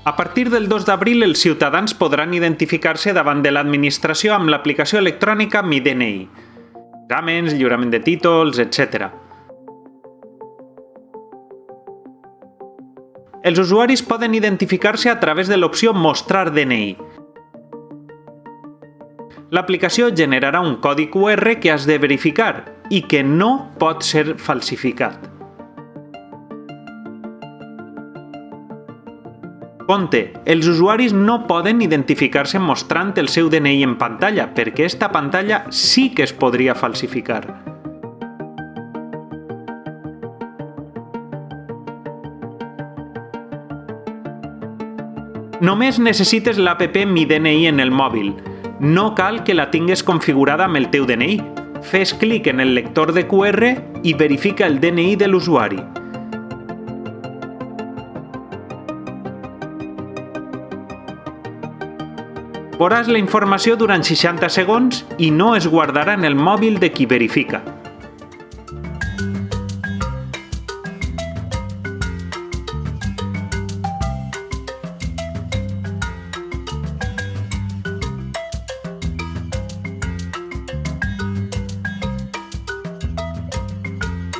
A partir del 2 d'abril, els ciutadans podran identificar-se davant de l'administració amb l'aplicació electrònica Mi DNI. Exàmens, lliurament de títols, etc. Els usuaris poden identificar-se a través de l'opció Mostrar DNI. L'aplicació generarà un codi QR que has de verificar i que no pot ser falsificat. Compte, els usuaris no poden identificar-se mostrant el seu DNI en pantalla, perquè aquesta pantalla sí que es podria falsificar. Només necessites l'app Mi DNI en el mòbil. No cal que la tingues configurada amb el teu DNI. Fes clic en el lector de QR i verifica el DNI de l'usuari. Veuràs la informació durant 60 segons i no es guardarà en el mòbil de qui verifica.